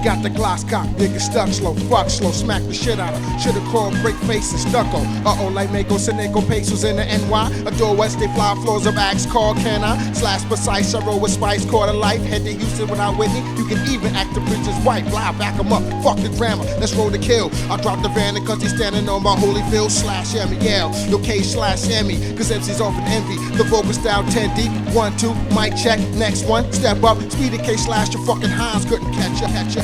got the gloss cock, nigga stuck slow, fuck slow, smack the shit out of. Shoulda called break face and stucco. Like Mako, Seneco, pesos in the NY. Adore West, they fly floors of axe, call can I? Slash precise, I roll with spice, quarter life. Head to Houston without Whitney. You can even act the preacher's wife. Lie, back him up, fuck the drama, let's roll the kill. I drop the van cause he's standing on my Holyfield. Slash Emmy, yeah, no K slash Emmy. Cause MC's often envy. The vocal style 10 deep. 1, 2, mic check, next one, step up. Speed K slash your fucking Hines couldn't catch ya.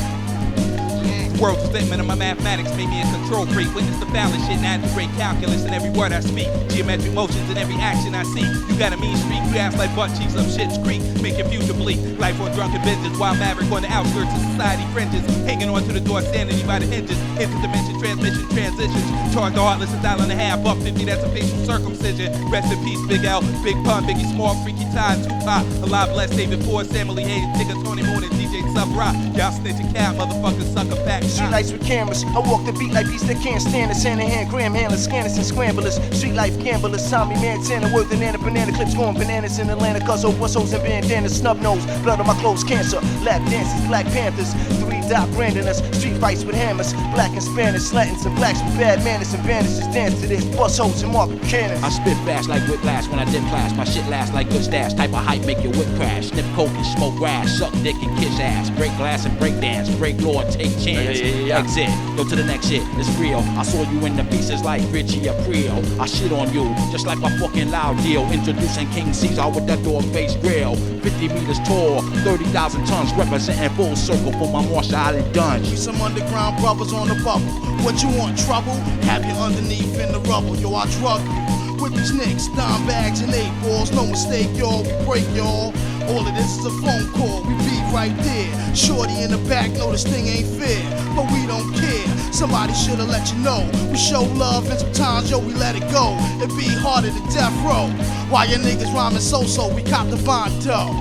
World's statement of my mathematics made me a control freak. Witness the balance shit, now the great calculus in every word I speak. Geometric motions in every action I see. You got a mean streak, you ass like butt cheeks up Shit's Creek. Make your future bleak. Life on drunken binges, wild maverick on the outskirts of society fringes. Hanging on to the door, standing by the hinges. Interdimension, transmission, transitions. Charged the heartless $1.50, buck 50, that's a facial circumcision. Rest in peace, Big L, Big Pun, Biggie Small, Freaky Tide, Tupac. Alive, blessed, David Ford, Samuel Hayes, Nigga, Tony Moon, and DJ Sub Rock. Y'all snitching cat, motherfuckers, sucker back. Street lights with cameras. I walk the beat like beats that can't stand us. Hand in hand, gram handlers, scanners and scramblers. Street life gamblers. Tommy Montana, worth banana clips going bananas in Atlanta. Cuz wussos and bandanas, snub nose, blood on my clothes, cancer. Lap dances, Black Panthers. 3-dot branding us. Street fights with hammers. Black and Spanish, Latins and blacks with bad manners and bandages. Dance to this, bust holes and mark cannons. I spit fast like whiplash when I dip class. My shit lasts like good stash. Type of hype make your whip crash. Sniff coke and smoke grass. Suck dick and kiss ass. Break glass and break dance. Break law and take chance. Exit. Go to the next shit, it's real. I saw you in the pieces like Richie Aprile. I shit on you, just like my fucking loud deal. Introducing King Caesar with that dog face grill. 50 meters tall, 30,000 tons. Representing full circle for my Monsta Island dungeon. We some underground brothers on the bubble. What you want, trouble? Have you underneath in the rubble. Yo, I drug you with these nicks, dime bags and 8 balls. No mistake, y'all, we break y'all. All of this is a phone call, we be right there. Shorty in the back, know this thing ain't fair, but we don't care. Somebody should've let you know. We show love and sometimes, yo, we let it go. It be harder than death row. While your niggas rhyming so-so, we cop the bond dough.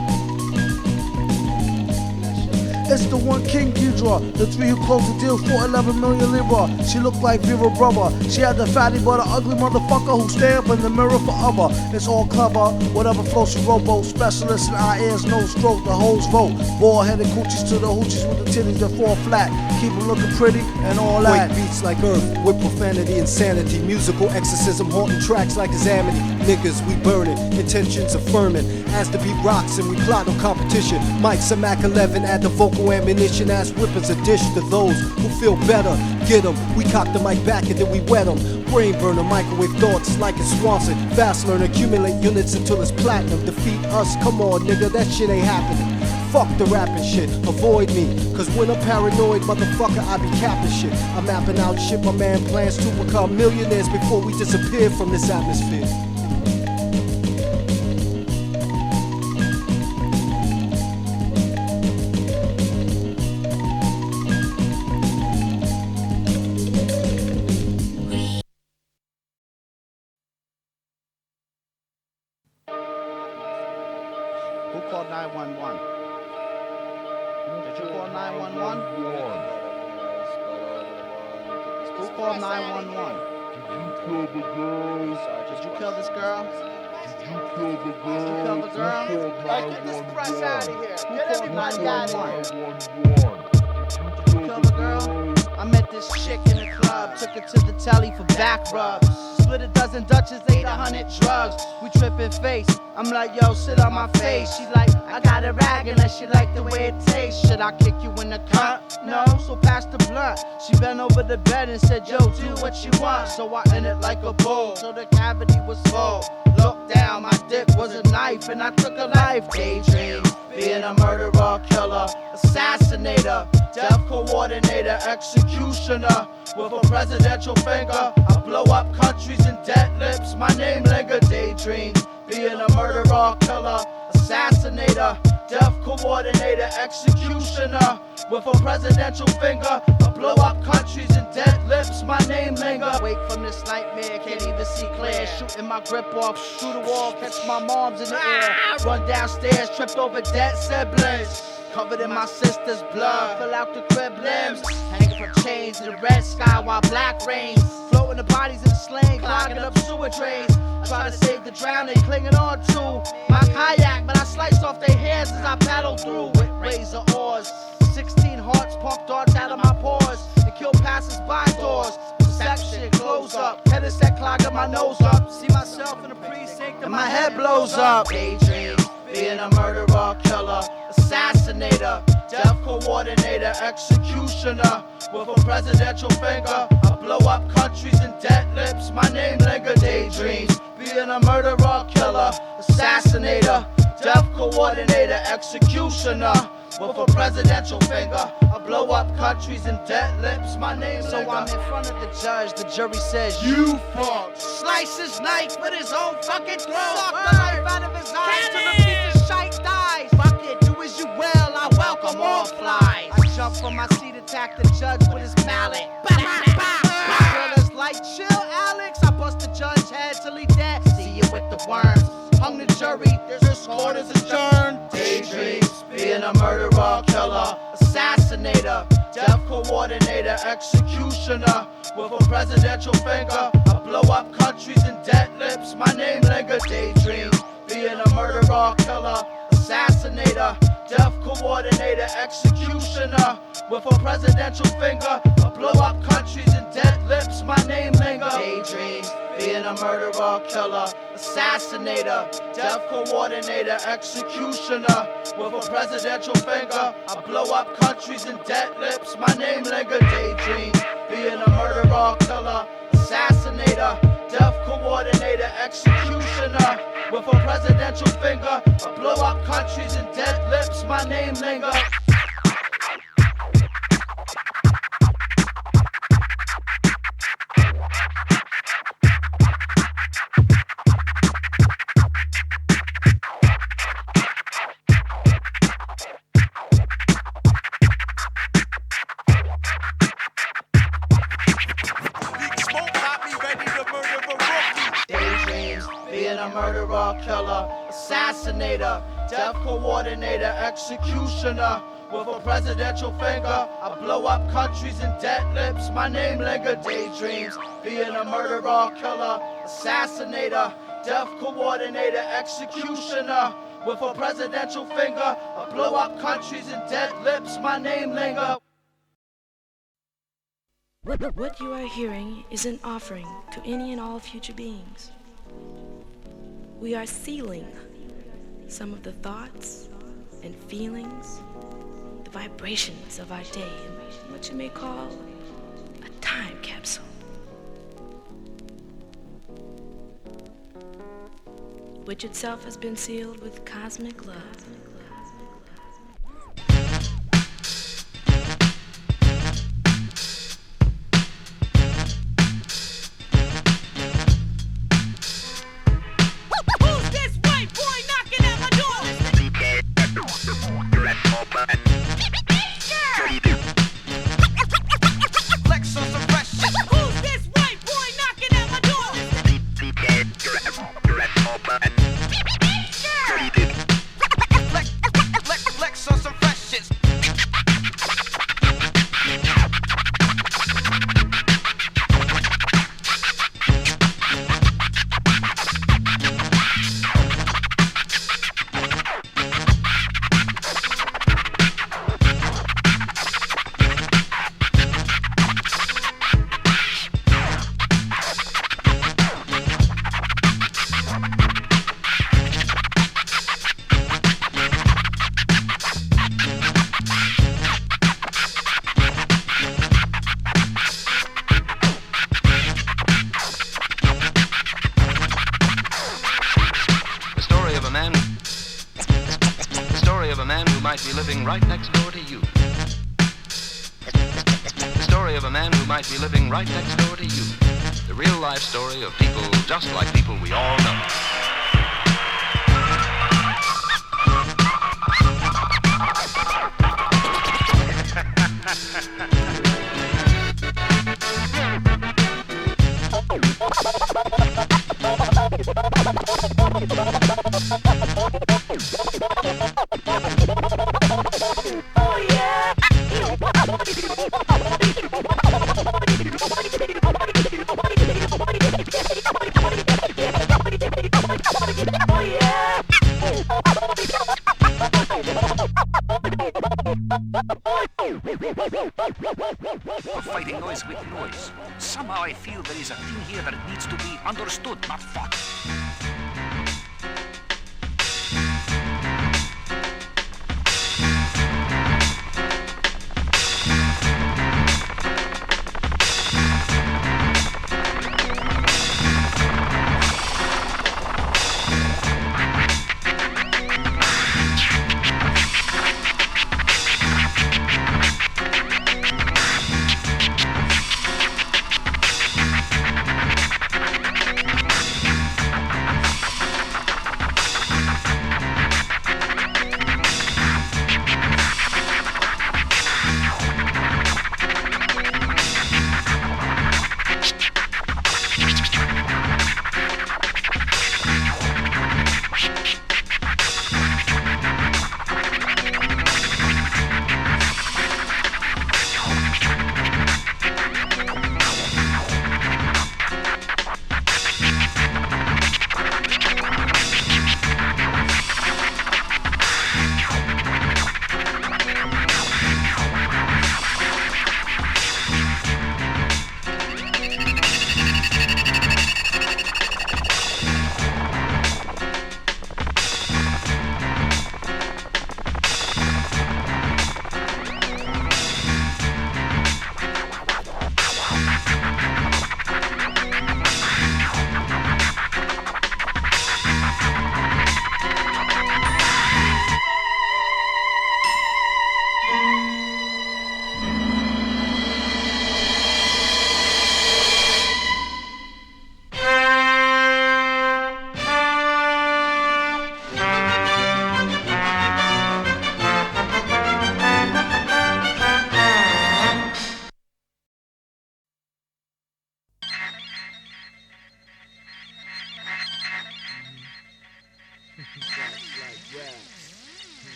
It's the one King Ghidra, the 3 who closed the deal for 11 million libra. She looked like Vera Brother. She had the fatty but an ugly motherfucker who stare up in the mirror forever. It's all clever, whatever floats your rowboat. Specialists in our ears, no stroke, the hoes vote. Ball-headed coochies to the hoochies with the titties that fall flat. Keep them looking pretty and all that. White beats like earth with profanity, insanity. Musical exorcism haunting tracks like Examity. Niggas, we burning, intentions affirming. As the beat rocks and we plot no competition. Mike's a Mac 11, add the vocal ammunition. As whippers a dish to those who feel better. Get them, we cock the mic back and then we wet them. Brain burner, microwave thoughts like it's Swanson. Fast learn, accumulate units until it's platinum. Defeat us, come on nigga, that shit ain't happening. Fuck the rapping shit, avoid me. Cause when I'm paranoid, motherfucker, I be capping shit. I'm mapping out shit, my man plans to become millionaires before we disappear from this atmosphere. Who called 911? Did you call 911? Who called 911? Did you kill this girl? Did you kill the girl? Hey, get this press out of here. Get everybody out of here. Did you kill the girl? I met this chick in the club, took her to the telly for back rubs. Split a dozen Dutches, ate 100 drugs. We trippin' face. I'm like, yo, sit on my face. She like, I got a rag unless she like the way it tastes. Should I kick you in the cunt? No, so pass the blunt. She bent over the bed and said, yo, do what you want. So I ended like a bull, so the cavity was full. Looked down, my dick was a knife, and I took a life. Daydreams, being a murderer, killer, assassinator, death coordinator, executioner. With a presidential finger, I blow up countries and dead lips. My name linger. Daydreams, being a murderer, killer, assassinator, death coordinator, executioner. With a presidential finger, I blow up countries and dead lips. My name linger. Wake from this nightmare, can't even see clear. Shooting my grip off, through the wall, catch my moms in the air. Run downstairs, tripped over dead siblings. Covered in my sister's blood, fill out the crib limbs. Hanging from chains in the red sky while black rains. Floating the bodies in the sling, clogging up sewer drains. Try to save the drowning, clinging on to my kayak, but I sliced off their hands as I paddled through with razor oars. 16 hearts pump darts out of my pores and kill passers-by doors. Perception, close up, head is set, clogging my nose up. See myself in the precinct and my head blows up. Daydreams, being a murderer, killer, assassinator, death coordinator, executioner. With a presidential finger, I blow up countries and dead lips. My name linger. Daydreams, being a murderer, killer, assassinator, death coordinator, executioner. With a presidential finger, I blow up countries and dead lips. My name linger. So I'm in front of the judge. The jury says, "You fucked." Slice his knife with his own fucking throat. Suck the life out of his eyes till the piece of shite dies. Fuck it, do as you will. I welcome all flies. I jump from my seat, attack the judge with his mallet. Bah, bah, bah. Thrillers like chill, Alex. I bust the judge's head till he dead. See you with the worms. Hung the jury, this court is adjourned. Daydreams, being a murderer, killer, assassinator, death coordinator, executioner. With a presidential finger, I blow up countries and dead lips. My name linger. Daydreams, being a murderer, killer, assassinator, death coordinator, executioner. With a presidential finger, I blow up countries and dead lips. My name linger. Daydreams, being a murderer, killer, assassinator, death coordinator, executioner. With a presidential finger, I blow up countries and dead lips. My name linger. Daydreams, being a murderer, killer, assassinator, death coordinator, executioner. With a presidential finger, I blow up countries and dead lips. My name linger. Murderer, killer, assassinator, death coordinator, executioner. With a presidential finger, I blow up countries and dead lips. My name linger. Daydreams, being a murderer, killer, assassinator, death coordinator, executioner. With a presidential finger, I blow up countries and dead lips. My name linger. What you are hearing is an offering to any and all future beings. We are sealing some of the thoughts and feelings, the vibrations of our day in what you may call a time capsule. Which itself has been sealed with cosmic love. Right next door to you. The story of a man who might be living right next door to you. The real life story of people just like people we all know. Oh yeah. Of fighting noise with noise. Somehow I feel there is a thing here that needs to be understood, not fought.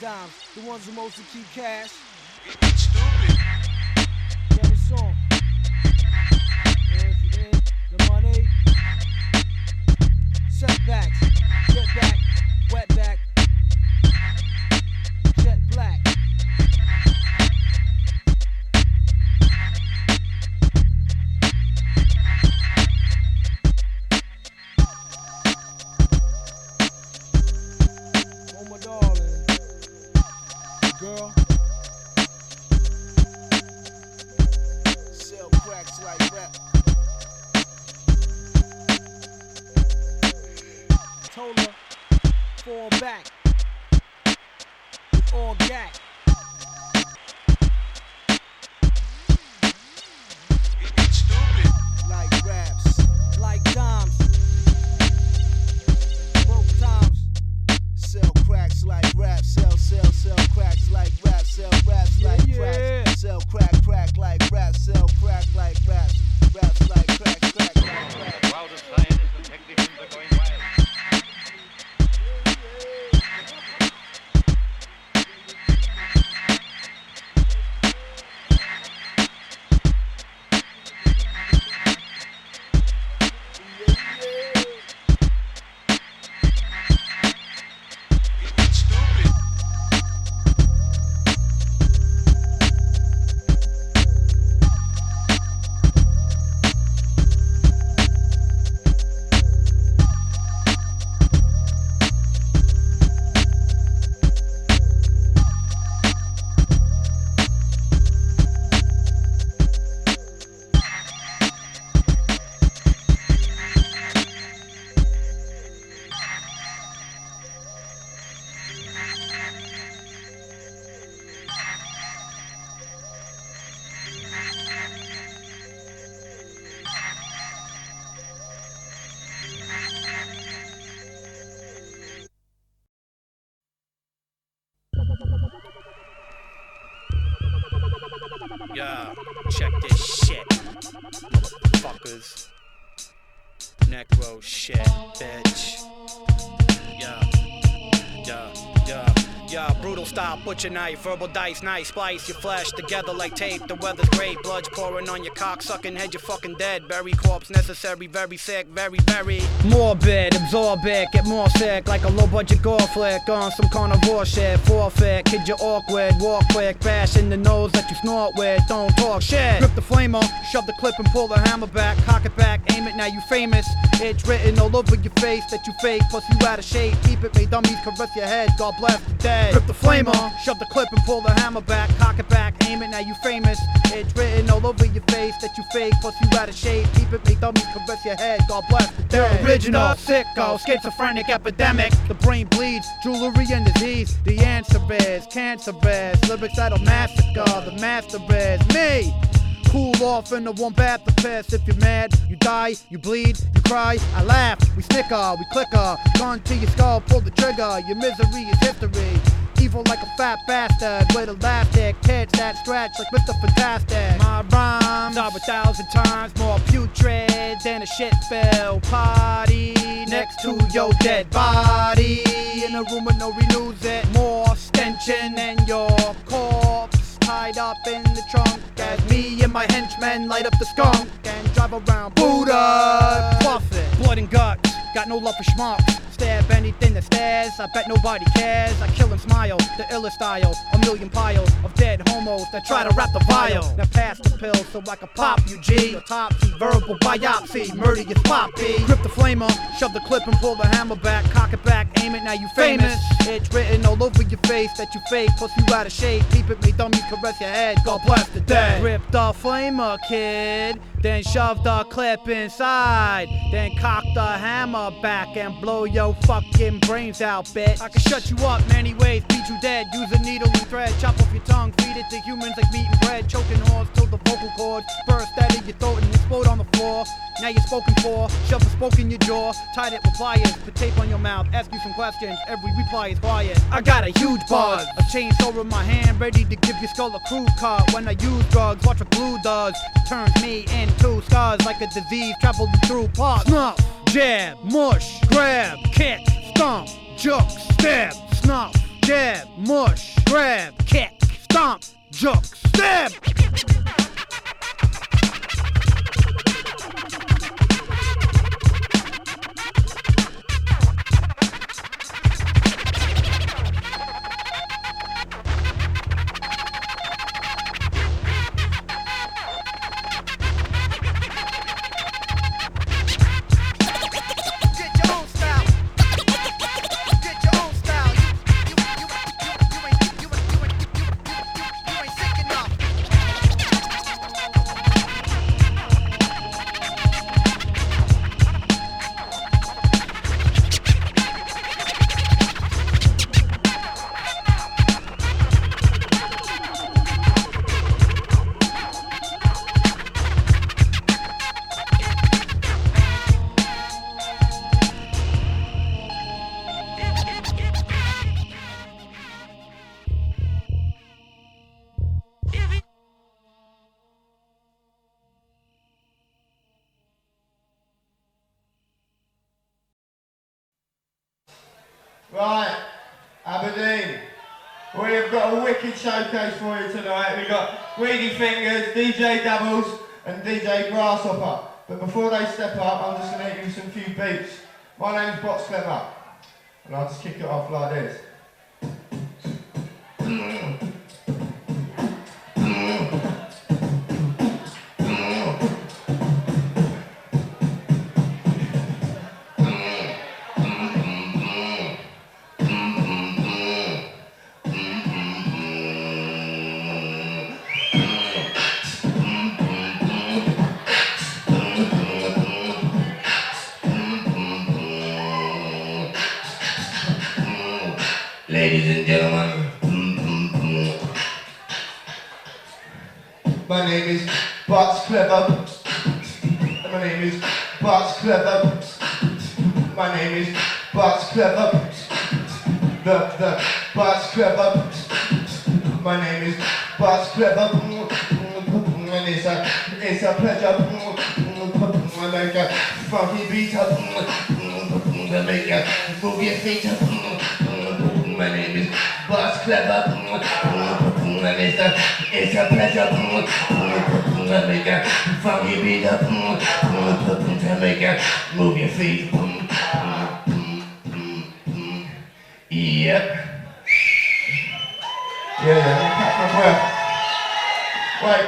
Dimes, the ones who mostly keep cash. It's stupid. Yeah, the song. If you in the money, setbacks, get back, wet back, jet black. Oh my darling. Girl, sell cracks like rap. Told her, fall back with all gat. It's stupid. Like raps, like dimes, broke times. Sell cracks like rap, sell cracks like rap, sell raps like cracks, sell crack like rap, sell crack like raps, raps like crack like rap. Wow, the scientists and technicians are going wild. Yeah, check this shit, motherfuckers. Necro shit, bitch. Yeah, brutal style, butcher knife, verbal dice, nice, splice your flesh together like tape. The weather's great, blood's pouring on your cock, sucking head, you're fucking dead. Bury corpse necessary, very sick, very morbid, absorb it, get more sick like a low budget gore flick on some carnivore shit. Forfeit, kid, you're awkward, walk quick, bash in the nose that you snort with. Don't talk shit. Grip the flamer, shove the clip and pull the hammer back, cock it back, aim it, now you famous. It's written all over your face that you fake, plus you out of shape. Keep it, may dummies caress your head, God bless the dead. Grip the flamer, shove the clip and pull the hammer back, cock it back, aim it, now you famous. It's written all over your face that you fake, plus you out of shape. Keep it, make dummies caress your head, God bless the dead. The original, sicko, schizophrenic epidemic. The brain bleeds, jewelry and disease. The answer is cancerous, lyrics that'll massacre. The master is me. Cool off in the one bath to piss. If you're mad, you die, you bleed, you cry, I laugh, we snicker, we clicker. Gun to your skull, pull the trigger. Your misery is history. Evil like a fat bastard with elastic tits that stretch like Mr. Fantastic. My rhymes are 1,000 times more putrid than a shit-filled party next to your dead body. In a room with no renews it. More stenching than your corpse tied up in the trunk as me and my henchmen light up the skunk and drive around Buddha. Puff it, blood and guts, got no love for schmucks. Stab anything that stares, I bet nobody cares. I kill and smile, the illest style. A million piles of dead homos that try to wrap the vial. Now pass the pill so I can pop you, G. Autopsy, verbal biopsy, murder your poppy. Grip the flamer, shove the clip and pull the hammer back. Cock it back, aim it, now you famous. It's written all over your face that you fake, plus you out of shape. Keep it, make dummies caress your head, God bless the dead. Grip the flamer, kid, then shove the clip inside. Then cock the hammer back and blow your fucking brains out, bitch. I can shut you up many ways, beat you dead. Use a needle and thread, chop off your tongue, feed it to humans like meat and bread. Choking horns till the vocal cords burst out of your throat and explode on the floor. Now you're spoken for, shove a spoke in your jaw, tied it with pliers, put tape on your mouth, ask you some questions, every reply is quiet. I got a huge buzz, a chainsaw in my hand, ready to give your skull a crew cut. When I use drugs, watch what glue does, turns me into scars like a disease traveling through parts. Snuff, jab, mush, grab, kick, stomp, juke, stab, snuff, jab, mush, grab, kick, stomp, juke, stab. Right, Aberdeen, we've got a wicked showcase for you tonight. We've got Greedy Fingers, DJ Doubles and DJ Grasshopper. But before they step up, I'm just going to hit you some few beats. My name's Box Clever, and I'll just kick it off like this. Ladies and gentlemen, my name is Box Clever. My name is Box Clever. My name is Box Clever. The Box Clever. My name is Box Clever. and it's a pleasure. I make a funky beat up. I make a move your feet up. My name is Boss Clever. And it's a pleasure. I make a funky beat up. I make a move your feet. Yep. Yeah, catch my breath. Wait.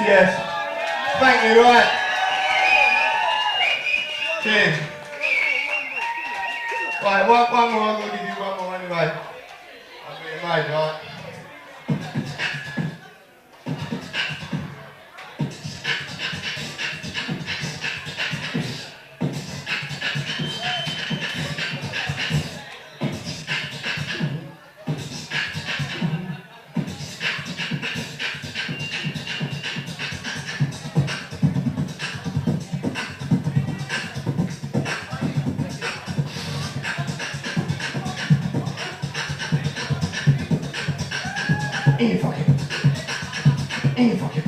Yes. Thank you, right. Cheers. Right, one more, I'm going to give you one more anyway. I'll be amazed, right? In your pocket. In your pocket.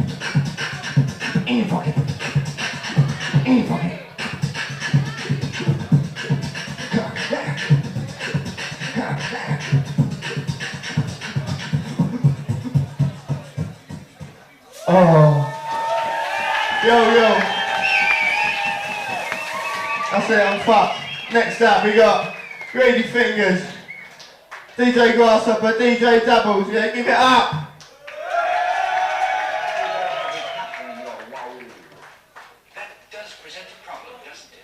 In your pocket. In your pocket. Oh. Yo. That's it, I'm fucked. Next up we got Greedy Fingers. DJ Grasshopper, DJ Doubles, yeah, give it up! That does present a problem, doesn't it?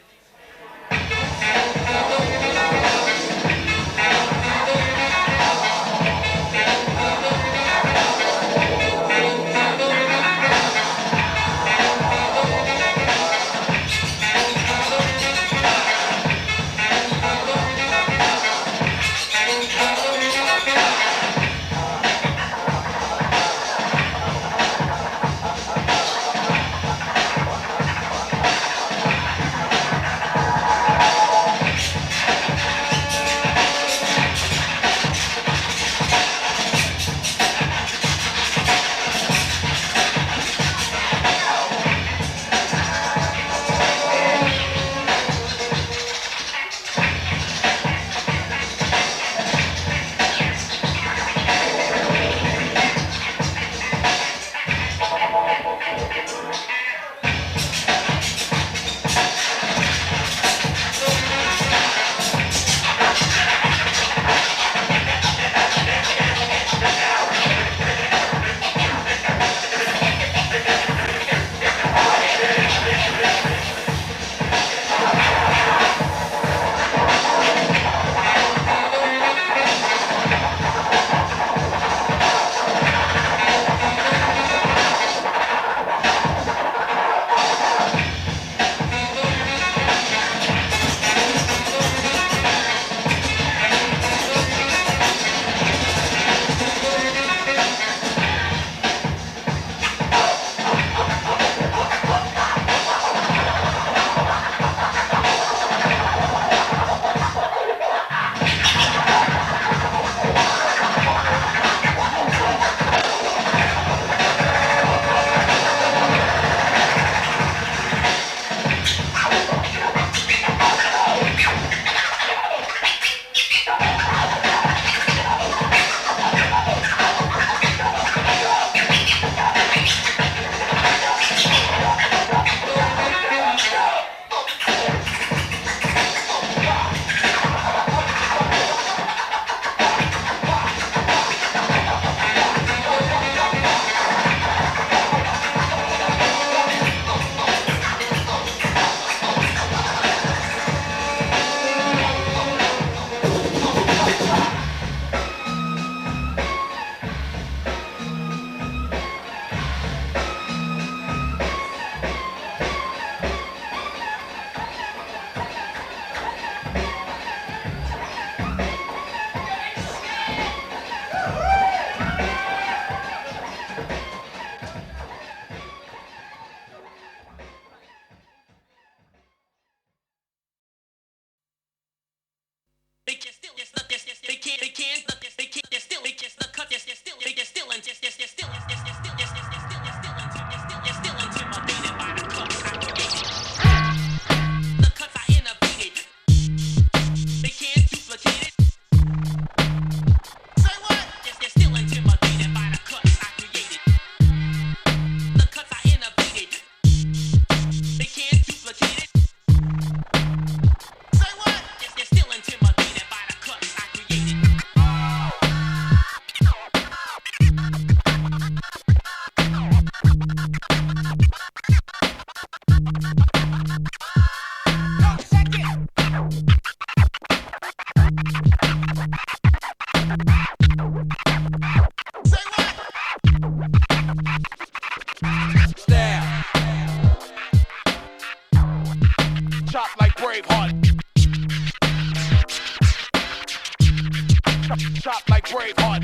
chop like Braveheart.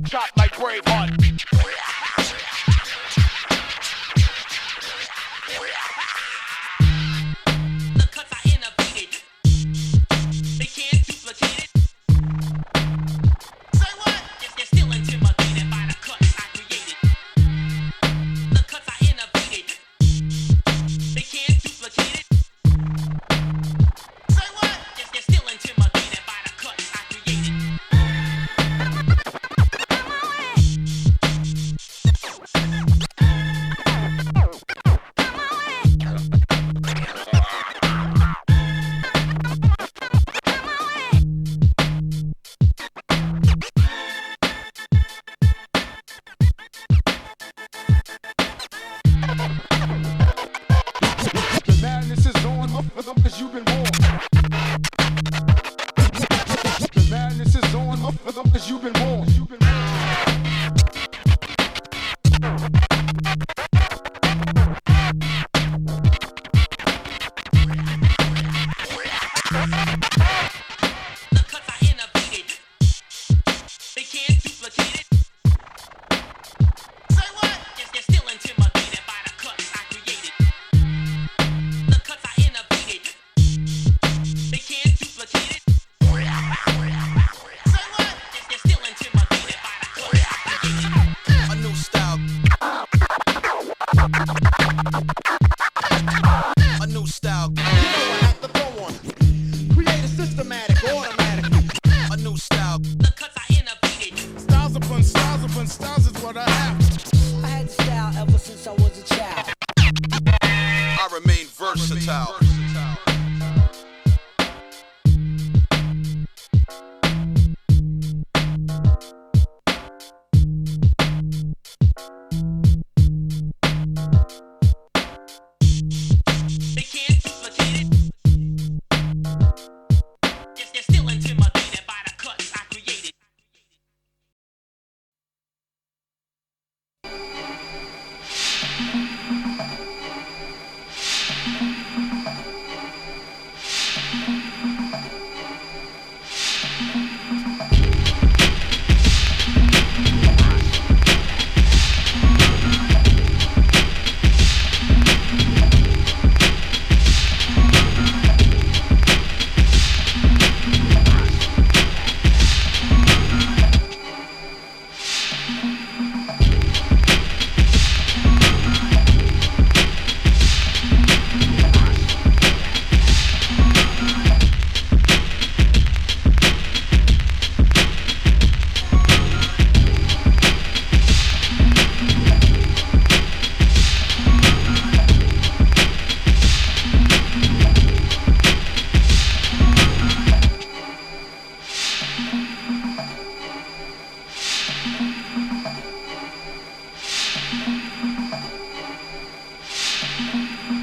Chop like Braveheart. The cuts are innovated. They can't duplicate it. Say what? They're still intimidated by the cuts I created. The cuts are innovated. They can't duplicate it. Say what? They're still intimidated by the cuts I created. The madness is on, as you've been born. The madness is on, as you've been born. The cuts are innovated. They can't duplicate it. Say what? They're still intimidated by the cuts I created. The cuts are innovated. They can't duplicate it. Say what? They're still intimidated by the cuts I created. A new style. A new style. You know I have to throw on. Create a systematic, automatic. A new style. The cuts are innovated. Styles upon styles upon styles is what I have. I had style ever since I was a child. I remain versatile. They can't duplicate it. They're still intimidated by the cuts I created.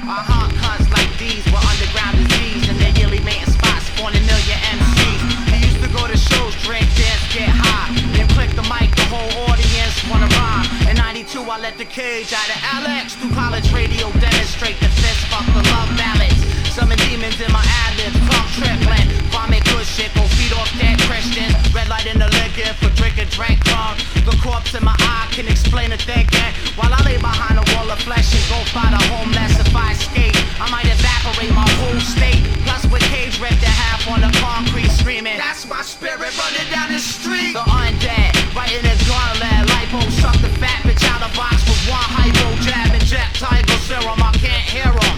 I haunt cunts like these with underground disease, and they yearly mating spots for 1 million MCs. They used to go to shows, drink, dance, get high, then click the mic, the whole audience wanna rhyme. In '92, I let the cage out of Alex. Through college radio, demonstrate the fist, fuck the love ballads. Summon demons in my Adlibs, tongue tripling. Vomit good shit, go feed off dead Christians. Red light in the liquor for drinking, drink drunk. The corpse in my eye can explain the thinking. While I lay behind a wall of flesh and go by the homeless, if I escape, I might evaporate my whole state. Plus with cage ripped in half on the concrete, screaming, that's my spirit running down the street. The undead, right in the gauntlet. Lipo suck the fat bitch out of box with one hypo jab and jet tiger serum. I can't hear 'em.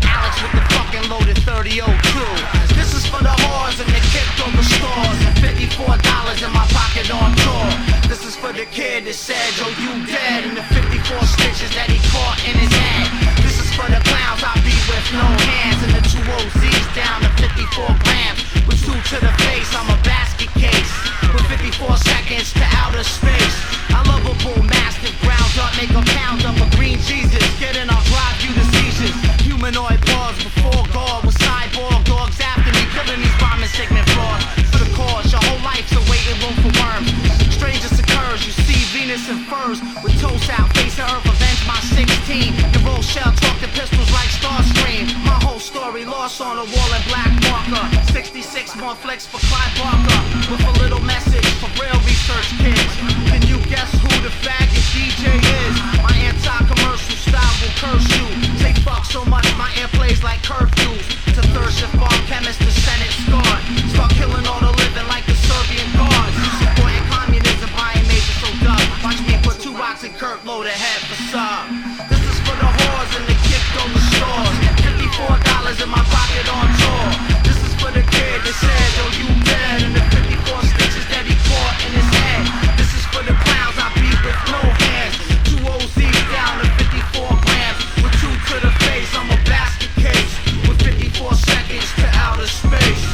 Alex with the fucking loaded 3002. This is for the whores and the kicked over stores, and $54 in my pocket on tour. This is for the kid that said, yo, you dead, and the 54 stitches that he caught in his head. This is for the clowns I beat with no hands, and the 2 OZs down to 54 grams. With 2 to the face, I'm a basket case. With 54 seconds to outer space. I lovable, mastiff, ground up, make a pound up a green Jesus. Get in, I'll drive you to seizures. Humanoid paws before God with cyborg dogs after me, killing these bombing segment frauds. For the cause, your whole life's a waiting room for worms. Strangest occurs, you see Venus lace and furs. With toes out, face of earth, avenge my 16. Your roll shell, talk the pistols like Starstream. My whole story lost on a wall in black marker. 66 more flicks for Clyde Barker. With a little message for real research kids. Can you guess who the faggot DJ is? My anti-commercial style will curse you. Say fuck so much, my air plays like curfews. To third shift bar chemist, the Senate scarred. Start killing all the living like the Serbian guards. Supporting communism, buying major so dumb. Watch me put 2 rocks in Kurt load ahead for some. This is for the whores and the kicked on the stores. $54 in my pocket on tour. This is for the kid that said, yo, you dead. And the 54 stitches that he caught in his head. This is for the clowns I beat with no hands. 2 OZs down to 54 grams. With 2 to the face, I'm a basket case. With 54 seconds to outer space.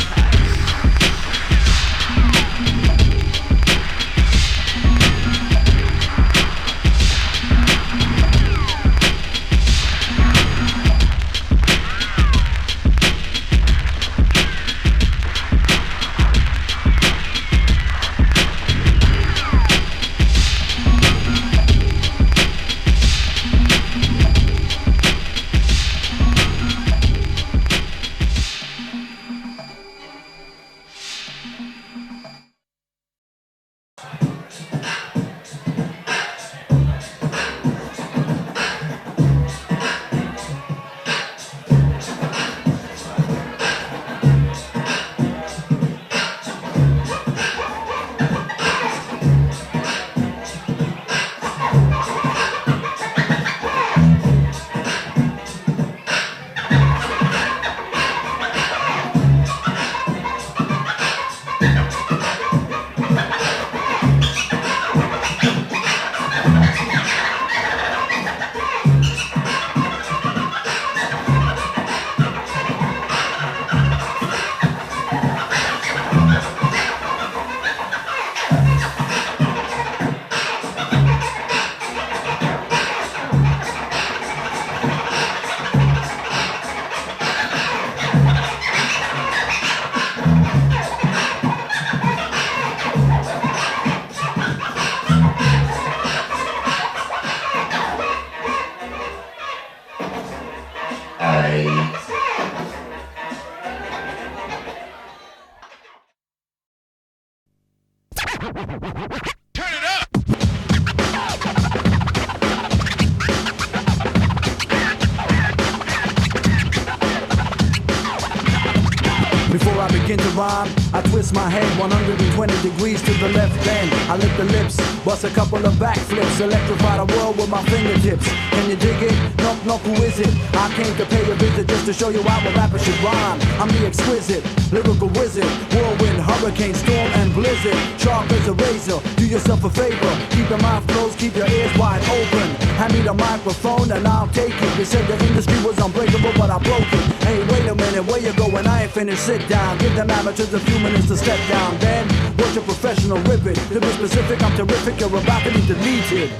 Before I begin to rhyme, I twist my head 120 degrees to the left bend. I lick the lips, bust a couple of backflips, electrify the world with my fingertips. Can you dig it? Knock, knock, who is it? I came to pay a visit just to show you how a rapper should rhyme. I'm the exquisite, lyrical wizard, whirlwind, hurricane, storm, and blizzard. Sharp as a razor, do yourself a favor. Keep your mouth closed, keep your ears wide open. Hand me the microphone and I'll take it. They said the industry was unbreakable, but I broke it. Hey, wait a minute, where you going? I ain't finished, sit down. Give them amateurs a few minutes to step down. Then, watch a professional rip it. To be specific, I'm terrific, you're about to be deleted.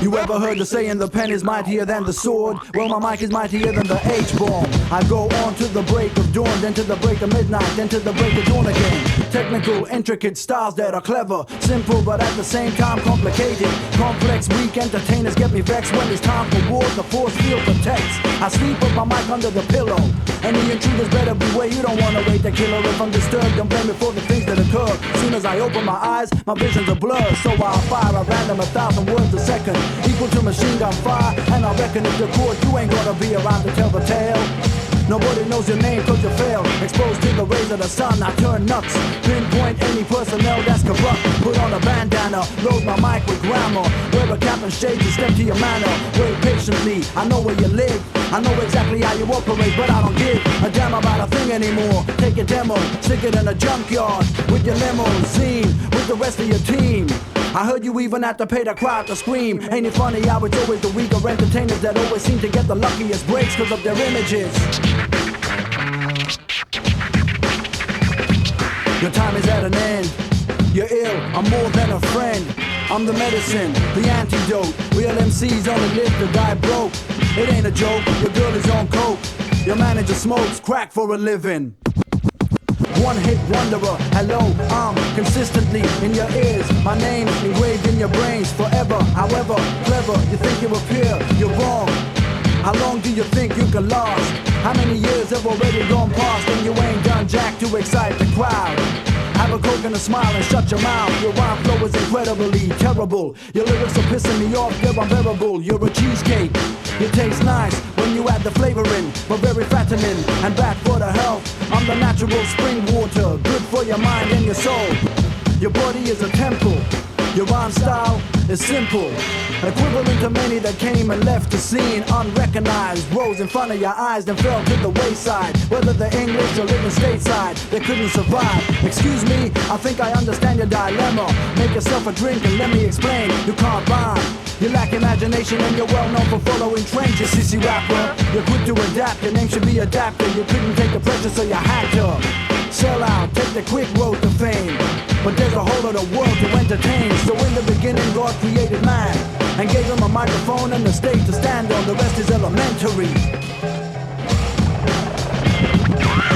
You ever heard the saying the pen is mightier than the sword? Well, my mic is mightier than the H-bomb. I go on to the break of dawn, then to the break of midnight, then to the break of dawn again. Technical, intricate styles that are clever, simple but at the same time complicated. Complex, weak entertainers get me vexed when it's time for war. The force field protects. I sleep with my mic under the pillow. Any intruders better beware. You don't wanna wait the killer. If I'm disturbed, don't blame me for the things that occur. Soon as I open my eyes, my visions are blurred. So I'll fire a random 1,000 words a second, equal to machine gun fire. And I reckon if you're caught, you ain't gonna be around to tell the tale. Nobody knows your name cause you fail. Exposed to the rays of the sun, I turn nuts. Pinpoint any personnel that's corrupt. Put on a bandana, load my mic with grammar. Wear a cap and shades and step to your manner. Wait patiently, I know where you live. I know exactly how you operate, but I don't give a damn about a thing anymore. Take a demo, stick it in a junkyard with your limousine, with the rest of your team. I heard you even had to pay the crowd to scream. Ain't it funny how it's always the weaker entertainers that always seem to get the luckiest breaks because of their images. Your time is at an end. You're ill, I'm more than a friend. I'm the medicine, the antidote. Real MCs only live to die broke. It ain't a joke, your girl is on coke. Your manager smokes crack for a living. one-hit wanderer. Hello, I'm consistently in your ears. My name's engraved in your brains forever. However clever you think you appear, you're wrong. How long do you think you can last? How many years have already gone past and you ain't done jack to excite the crowd? Have a coke and a smile and shut your mouth. Your rhyme flow is incredibly terrible. Your lyrics are pissing me off, they're unbearable. You're a cheesecake, it tastes nice when you add the flavor in, but very fattening and bad for the health. I'm the natural spring water, good for your mind and your soul. Your body is a temple, your rhyme style is simple, equivalent to many that came and left the scene unrecognized, rose in front of your eyes then fell to the wayside. Whether they're English or living stateside, they couldn't survive. Excuse me, I think I understand your dilemma. Make yourself a drink and let me explain. You can't rhyme, you lack imagination and you're well known for following trends. You sissy rapper, you're quick to adapt, your name should be adapted. You couldn't take the pressure so you had to sell out, take the quick road to fame. But there's a whole other world to entertain. So in the beginning God created man and gave him a microphone and a stage to stand on. The rest is elementary.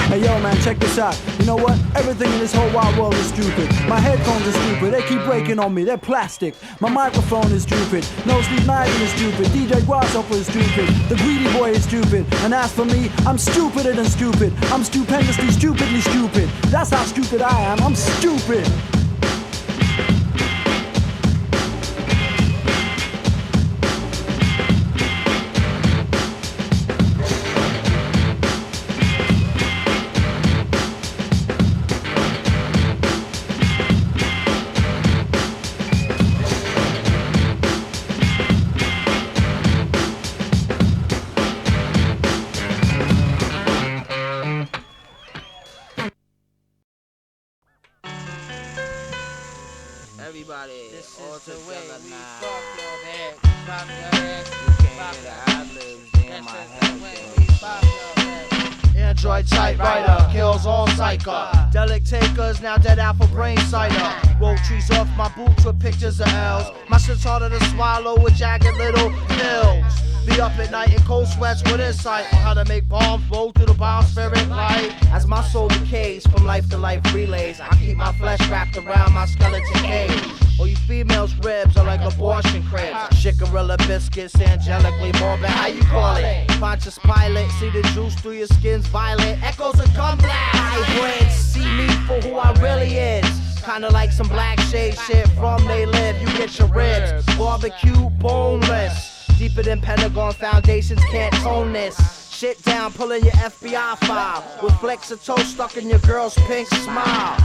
Hey yo man, check this out. You know what? Everything in this whole wide world is stupid. My headphones are stupid, they keep breaking on me, they're plastic. My microphone is stupid, No Sleep Nightly is stupid, DJ Grasshopper is stupid, the Greedy Boy is stupid. And as for me, I'm stupider than stupid. I'm stupendously, stupidly stupid. That's how stupid I am, I'm stupid. This is the way we fuck your head. Pop your head. You can't hear the Adlibs, they in my head. Android typewriter, kills all psycho. Delic takers, now dead apple brain cider. Roll trees off my boots with pictures of L's. My shit's harder to swallow with jagged little pills. Be up at night in cold sweats with insight on how to make bombs roll through the bomb spirit light. As my soul decays from life to life relays, I keep my flesh wrapped around my skeleton cage. All you females' ribs are like abortion cribs. Shit gorilla biscuits, angelically morbid, how you call it? Pontius Pilate, see the juice through your skin's violet. Echoes of gun blast. Hybrids, see me for who I really is. Kinda like some black shade shit from they live. You get your ribs, barbecue boneless. Deeper than Pentagon foundations can't tone this. Shit down, pulling your FBI file with flecks of toast stuck in your girl's pink smile.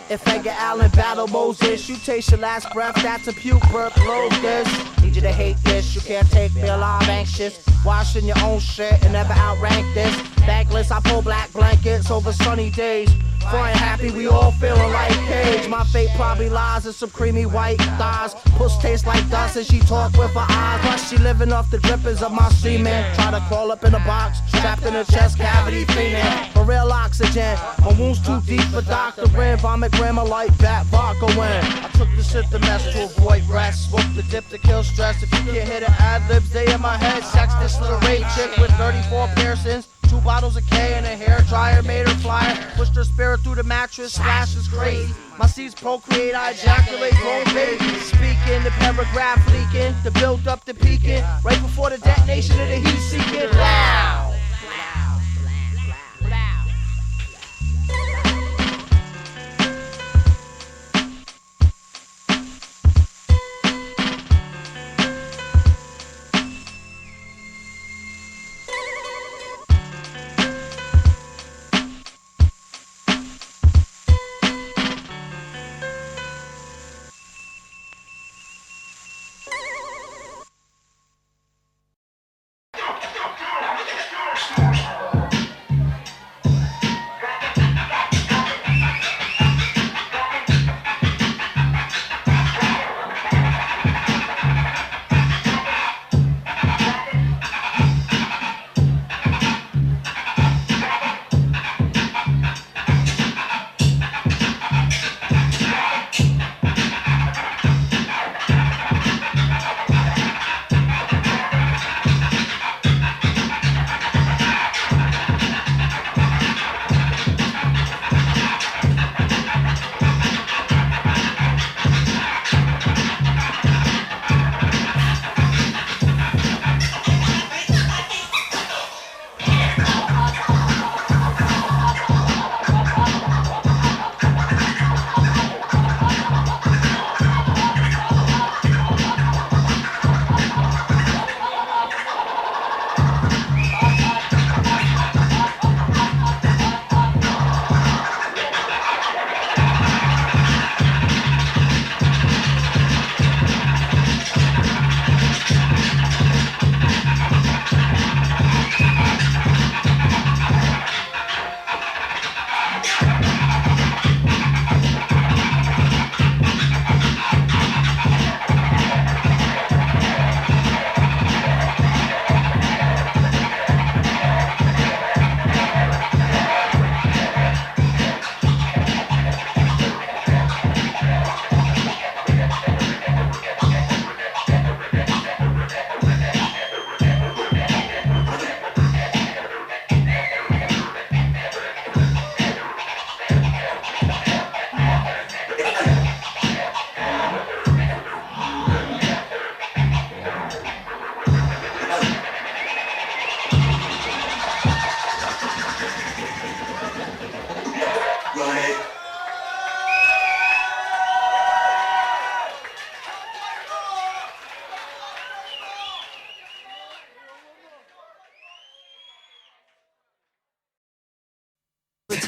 If Edgar Allan battle Moses, you taste your last breath, that's a puke burp, blow this. Need you to hate this, you can't take feel I'm anxious. Washing your own shit and never outrank this. Thankless, I pull black blankets over sunny days. Frying happy, we all feeling like Cage. My fate probably lies in some creamy white thighs. Puss tastes like dust and she talk with her eyes. Plus she living off the drippings of my semen. Try to crawl up in a box, trapped in a chest cavity fiending for real oxygen. My wounds too deep for Dr. Ren. Vomit grandma like bat vodka when I took the shit to mess to avoid rest. Smoke the dip to kill stress. If you can't hear the Adlibs, they in my head. Sex this little rape chick with 34 piercings. 2 bottles of K and a hair dryer made her flyer. Pushed her spirit through the mattress, slash is crazy. My seeds procreate, I ejaculate grown babies. Speaking, the paragraph leaking, the build up, the peaking. Right before the detonation of the heat seeking. Loud.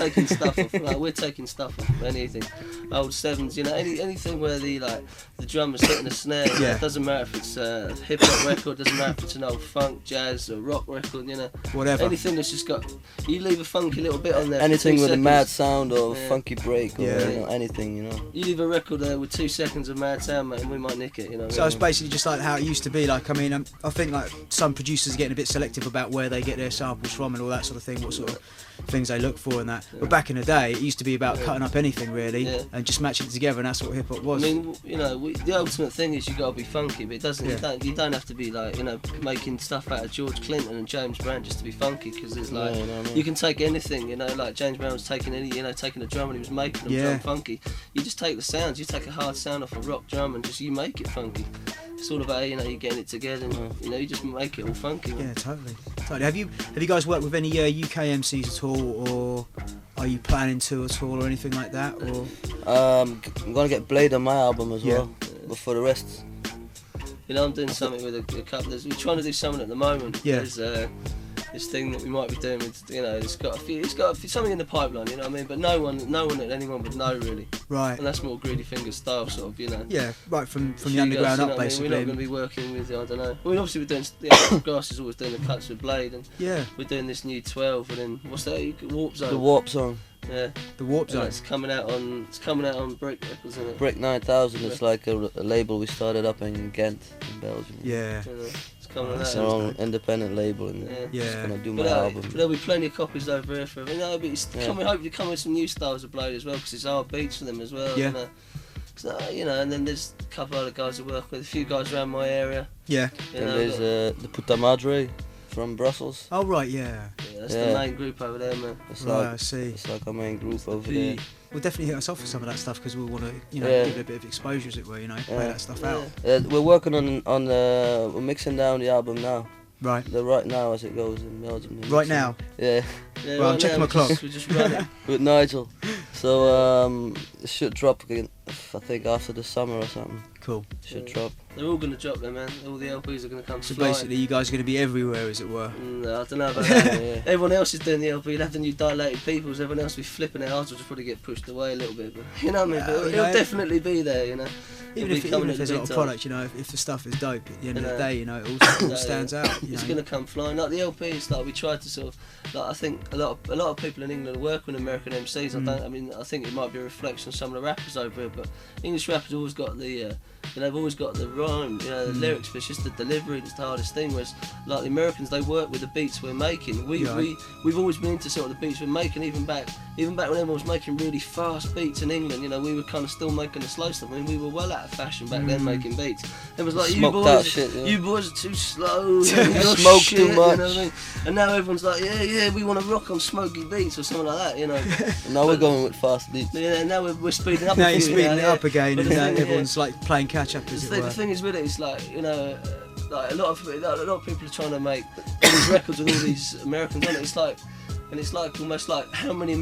taking stuff off. Like, we're taking stuff off anything, old sevens. You know, anything where the drummer's hitting a snare. You know, it doesn't matter if it's a hip hop record. Doesn't matter if it's an old funk, jazz, or rock record. You know, whatever. Anything that's just got, you leave a funky little bit on there. Anything for 2 with seconds. a mad sound or funky break or anything, you know. You leave a record there with 2 seconds of mad sound, mate, and we might nick it. You know. So it's basically just like how it used to be. Like, I mean, I think like some producers are getting a bit selective about where they get their samples from and all that sort of thing, what sort of things they look for and that. But back in the day, it used to be about cutting up anything really and just matching it together, and that's what hip hop was. I mean, you know, the ultimate thing is you got to be funky, but it doesn't. You don't have to be like, you know, making stuff out of George Clinton and James Brown just to be funky, because there's like you can take anything, you know, like James Brown was taking taking a drum and he was making them drum funky. You just take the sounds, you take a hard sound off a rock drum and just you make it funky. It's all about, you know, you getting it together and you know, you just make it all funky. Yeah, totally. Have you guys worked with any UK MCs at all, or are you planning to at all, or anything like that? Or I'm gonna get Blade on my album as well, but for the rest, you know, I'm doing something with a couple. We're trying to do something at the moment. Yeah. There's this thing that we might be doing with, you know, it's got something in the pipeline, you know what I mean? But no one that anyone would know really. Right. And that's more Greedy Fingers style, sort of, you know. Yeah, right from the underground up, basically. We're not going to be working with, I don't know. I mean, obviously we're doing, Grass is always doing the cuts with Blade, and we're doing this new 12, and then what's that? Warp Zone. the Warp Zone. Yeah. The Warp Zone. It's coming out on Brick Records, isn't it? Brick 9000 is like a label we started up in Ghent, in Belgium. Yeah. It's coming out. It's our own independent label, and it's gonna do my album. But there'll be plenty of copies over here for, you know, but it's hopefully come with some new styles of Blade as well, because it's our beats for them as well. Yeah. You know? So, you know, and then there's a couple other guys I work with, a few guys around my area. Yeah. And there's the Puta Madre from Brussels. Oh right, yeah. That's the main group over there, man. It's right, like, I see. It's like our main group over there. We'll definitely hit us off with some of that stuff, because we want to, you know, give it a bit of exposure, as it were, you know, play that stuff out. We're working on we're mixing down the album now. Right. Right now, as it goes in Belgium. Right now. Yeah. Well, I'm checking my clock. We're just running. With Nigel. So it should drop again, I think after the summer or something. Cool. Should drop. They're all going to drop there, man. All the LPs are going to come So flying. basically, you guys are going to be everywhere, as it were. No, I don't know about that. Everyone else is doing the LP. You'll have the new Dilated Peoples. Everyone else will be flipping it. Ours will just probably get pushed away a little bit. But, you know what I mean? But it'll definitely be there, you know. Even if there's a lot of product, you know, if the stuff is dope, at the end of the day, you know, it all stands out. It's going to come flying. Like the LP is like, we tried to sort of, like, I think a lot of people in England work with American MCs. I think it might be a reflection of some of the rappers over here, but English rappers always got the they've always got the rhyme, you know, the lyrics, but it's just the delivery that's the hardest thing. Whereas like the Americans, they work with the beats we're making. We've always been into sort of the beats we're making, even back when everyone was making really fast beats in England. You know, we were kind of still making the slow stuff. I mean, we were well out of fashion back then making beats. It was like, you boys are too slow, you smoke too much. You know what I mean? And now everyone's like, yeah, we want to rock on smoky beats or something like that, you know. Now we're going with fast beats. Yeah, now we're speeding up. Now you're speeding it up again, and everyone's like playing catch up, as it were. The thing is with it, it's like, you know, like a lot of people are trying to make all these records with all these Americans on it. It's like almost like how many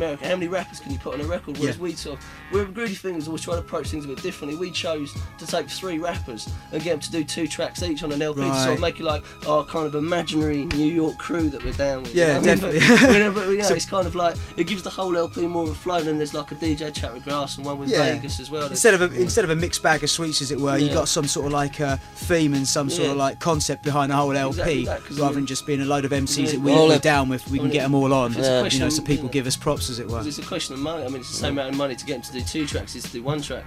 rappers can you put on a record? Whereas we're Greedy Fingers, always try to approach things a bit differently. We chose to take 3 rappers and get them to do 2 tracks each on an LP to sort of make it like our kind of imaginary New York crew that we're down with. Yeah, definitely. But it's kind of like, it gives the whole LP more of a flow, and there's like a DJ chat with Grass and one with Vegas as well. Instead of a mixed bag of sweets, as it were, you got some sort of like theme and some sort of like concept behind the whole LP, rather than just being a load of MCs that we're down with. We can get them all on. You know, so people give us props, as it were. It's a question of money. I mean, it's the same amount of money to get them to do 2 tracks as to do 1 track.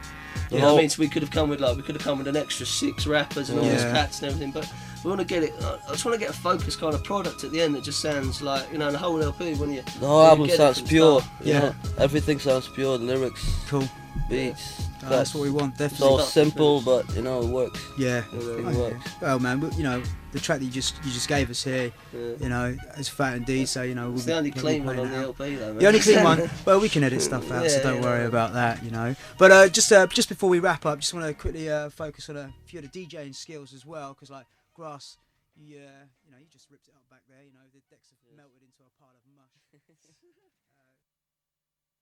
You know what I mean? So we could have come with an extra 6 rappers and all these cats and everything, but we want to get it. I just want to get a focused kind of product at the end that just sounds like, you know, the whole LP when you. The whole album sounds pure. Yeah. You know, everything sounds pure. The lyrics, cool, beats. That's what we want. Definitely. It's all simple, but you know, it works. Yeah. It works. Well, man, you know, the track that you just gave us here, you know, is fat indeed. So you know, it's the only clean one on the LP, though. Man. The only clean one. Well, we can edit stuff out, so don't worry about that, you know. But just before we wrap up, just want to quickly focus on a few of the DJing skills as well, because like Grass, you know, you just ripped it up back there. You know, the decks have melted into a pile of mush.